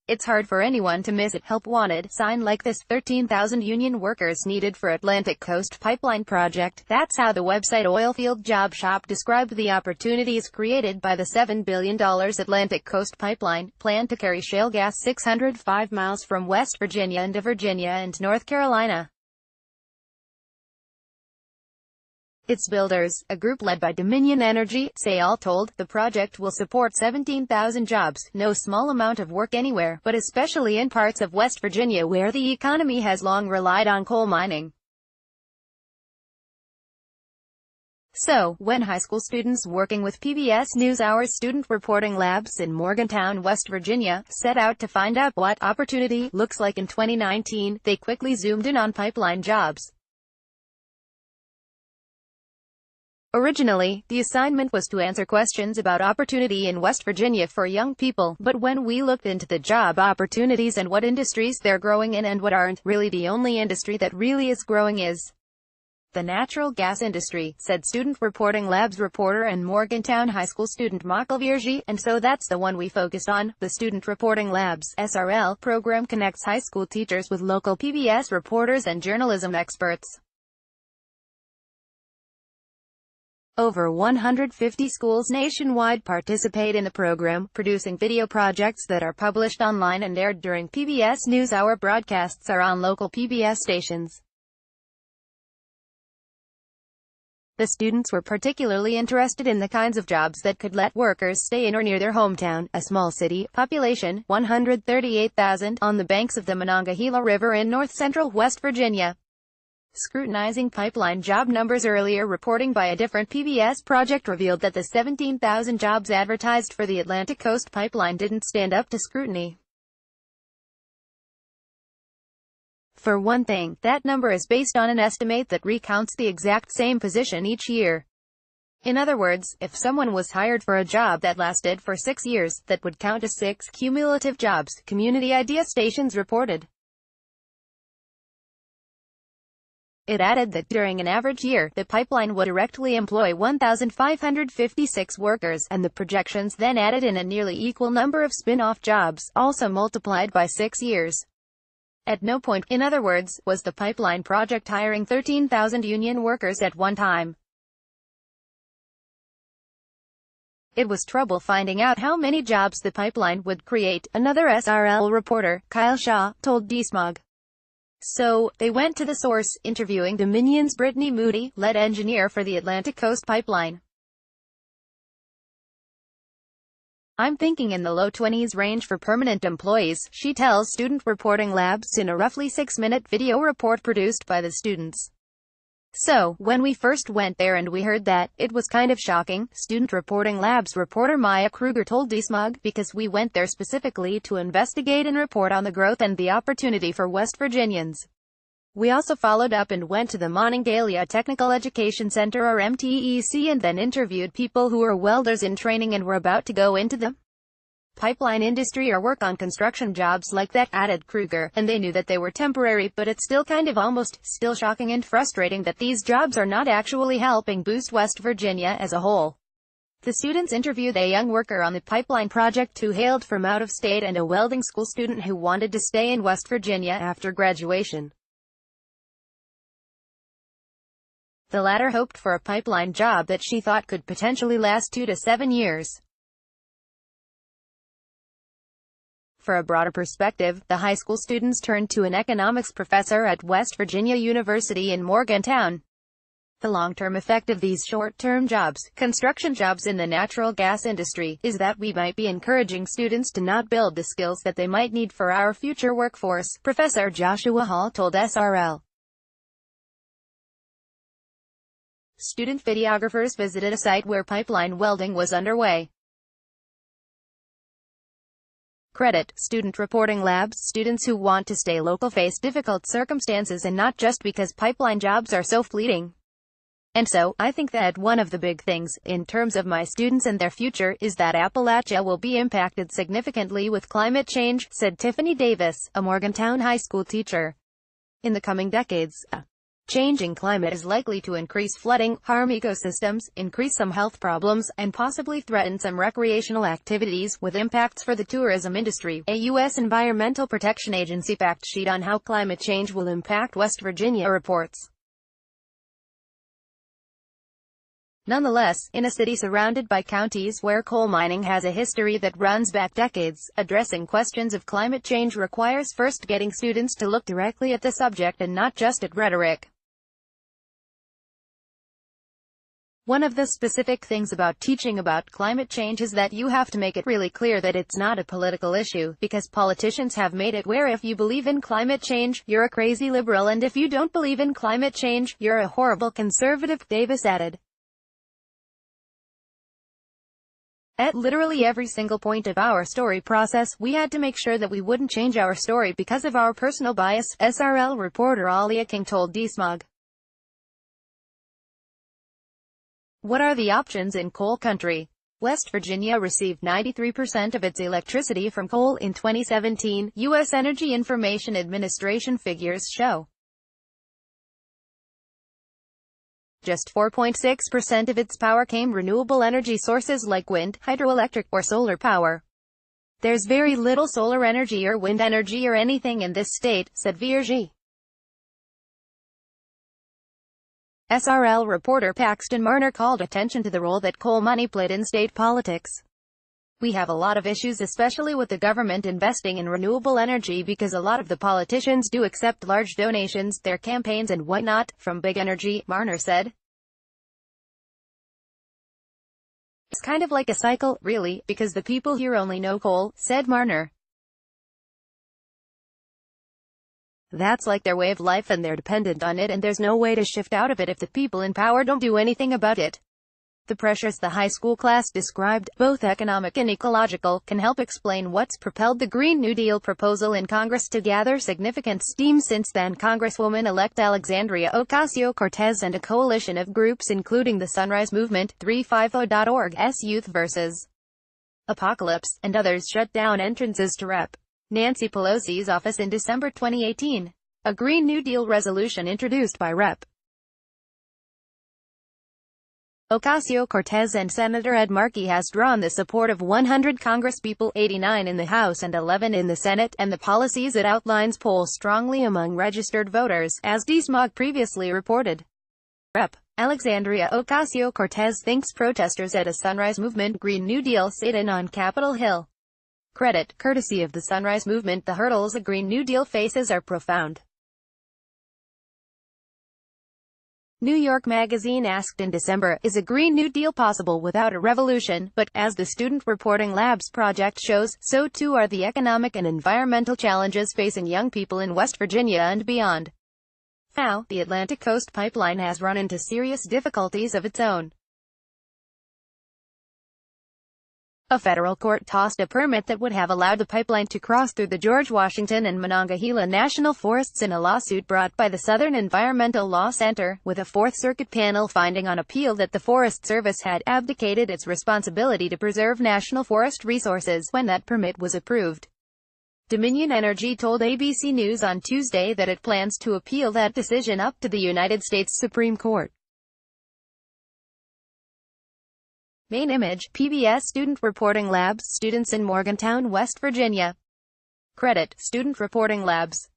It's hard for anyone to miss it. Help wanted sign like this. 13,000 union workers needed for Atlantic Coast Pipeline project. That's how the website Oilfield Job Shop described the opportunities created by the $7 billion Atlantic Coast Pipeline, planned to carry shale gas 605 miles from West Virginia into Virginia and North Carolina. Its builders, a group led by Dominion Energy, say all told, the project will support 17,000 jobs, no small amount of work anywhere, but especially in parts of West Virginia where the economy has long relied on coal mining. So, when high school students working with PBS NewsHour's Student Reporting Labs in Morgantown, West Virginia, set out to find out what opportunity looks like in 2019, they quickly zoomed in on pipeline jobs. Originally, the assignment was to answer questions about opportunity in West Virginia for young people, but when we looked into the job opportunities and what industries they're growing in and what aren't, really the only industry that really is growing is the natural gas industry, said Student Reporting Labs reporter and Morgantown High School student Michael Virgie, and so that's the one we focused on. The Student Reporting Labs (SRL) program connects high school teachers with local PBS reporters and journalism experts. Over 150 schools nationwide participate in the program, producing video projects that are published online and aired during PBS NewsHour broadcasts or on local PBS stations. The students were particularly interested in the kinds of jobs that could let workers stay in or near their hometown, a small city, population 138,000, on the banks of the Monongahela River in north-central West Virginia. Scrutinizing pipeline job numbers earlier, reporting by a different PBS project revealed that the 17,000 jobs advertised for the Atlantic Coast Pipeline didn't stand up to scrutiny. For one thing, that number is based on an estimate that recounts the exact same position each year. In other words, if someone was hired for a job that lasted for 6 years, that would count as 6 cumulative jobs, community idea stations reported. It added that during an average year, the pipeline would directly employ 1,556 workers, and the projections then added in a nearly equal number of spin-off jobs, also multiplied by 6 years. At no point, in other words, was the pipeline project hiring 13,000 union workers at one time. It was trouble finding out how many jobs the pipeline would create, another SRL reporter, Kyle Shaw, told DSMOG. So, they went to the source, interviewing Dominion's Brittany Moody, lead engineer for the Atlantic Coast Pipeline. I'm thinking in the low 20s range for permanent employees, she tells Student Reporting Labs in a roughly 6-minute video report produced by the students. So, when we first went there and we heard that, it was kind of shocking, Student Reporting Labs reporter Maya Kruger told DSMOG, because we went there specifically to investigate and report on the growth and the opportunity for West Virginians. We also followed up and went to the Monongahela Technical Education Center or MTEC and then interviewed people who are welders in training and were about to go into the pipeline industry or work on construction jobs like that, added Kruger, and they knew that they were temporary, but it's still kind of still shocking and frustrating that these jobs are not actually helping boost West Virginia as a whole. The students interviewed a young worker on the pipeline project who hailed from out of state and a welding school student who wanted to stay in West Virginia after graduation. The latter hoped for a pipeline job that she thought could potentially last 2 to 7 years. For a broader perspective, the high school students turned to an economics professor at West Virginia University in Morgantown. The long-term effect of these short-term jobs, construction jobs in the natural gas industry, is that we might be encouraging students to not build the skills that they might need for our future workforce, Professor Joshua Hall told SRL. Student videographers visited a site where pipeline welding was underway. Credit, Student Reporting Labs. Students who want to stay local face difficult circumstances, and not just because pipeline jobs are so fleeting. And so, I think that one of the big things, in terms of my students and their future, is that Appalachia will be impacted significantly with climate change, said Tiffany Davis, a Morgantown high school teacher. In the coming decades, Changing climate is likely to increase flooding, harm ecosystems, increase some health problems, and possibly threaten some recreational activities, with impacts for the tourism industry. A U.S. Environmental Protection Agency fact sheet on how climate change will impact West Virginia reports. Nonetheless, in a city surrounded by counties where coal mining has a history that runs back decades, addressing questions of climate change requires first getting students to look directly at the subject and not just at rhetoric. One of the specific things about teaching about climate change is that you have to make it really clear that it's not a political issue, because politicians have made it where if you believe in climate change, you're a crazy liberal, and if you don't believe in climate change, you're a horrible conservative, Davis added. At literally every single point of our story process, we had to make sure that we wouldn't change our story because of our personal bias, SRL reporter Alia King told DSMOG. What are the options in coal country? West Virginia received 93% of its electricity from coal in 2017, U.S. Energy Information Administration figures show. Just 4.6% of its power came renewable energy sources like wind, hydroelectric, or solar power. There's very little solar energy or wind energy or anything in this state, said Virgie. SRL reporter Paxton Marner called attention to the role that coal money played in state politics. We have a lot of issues, especially with the government investing in renewable energy, because a lot of the politicians do accept large donations, their campaigns and whatnot, from big energy, Marner said. It's kind of like a cycle, really, because the people here only know coal, said Marner. That's like their way of life and they're dependent on it, and there's no way to shift out of it if the people in power don't do anything about it. The pressures the high school class described, both economic and ecological, can help explain what's propelled the Green New Deal proposal in Congress to gather significant steam since then. Congresswoman-elect Alexandria Ocasio-Cortez and a coalition of groups including the Sunrise Movement, 350.org's Youth vs. Apocalypse, and others shut down entrances to Rep. Nancy Pelosi's office in December 2018. A Green New Deal resolution introduced by Rep. Ocasio-Cortez and Senator Ed Markey has drawn the support of 100 Congresspeople, 89 in the House and 11 in the Senate, and the policies it outlines poll strongly among registered voters, as DSMOG previously reported. Rep. Alexandria Ocasio-Cortez thinks protesters at a Sunrise Movement Green New Deal sit-in on Capitol Hill. Credit, courtesy of the Sunrise Movement. The hurdles a Green New Deal faces are profound. New York Magazine asked in December, is a Green New Deal possible without a revolution? But, as the Student Reporting Labs project shows, so too are the economic and environmental challenges facing young people in West Virginia and beyond. Now, the Atlantic Coast Pipeline has run into serious difficulties of its own. A federal court tossed a permit that would have allowed the pipeline to cross through the George Washington and Monongahela National Forests in a lawsuit brought by the Southern Environmental Law Center, with a Fourth Circuit panel finding on appeal that the Forest Service had abdicated its responsibility to preserve national forest resources when that permit was approved. Dominion Energy told ABC News on Tuesday that it plans to appeal that decision up to the United States Supreme Court. Main image, PBS Student Reporting Labs, students in Morgantown, West Virginia. Credit, Student Reporting Labs.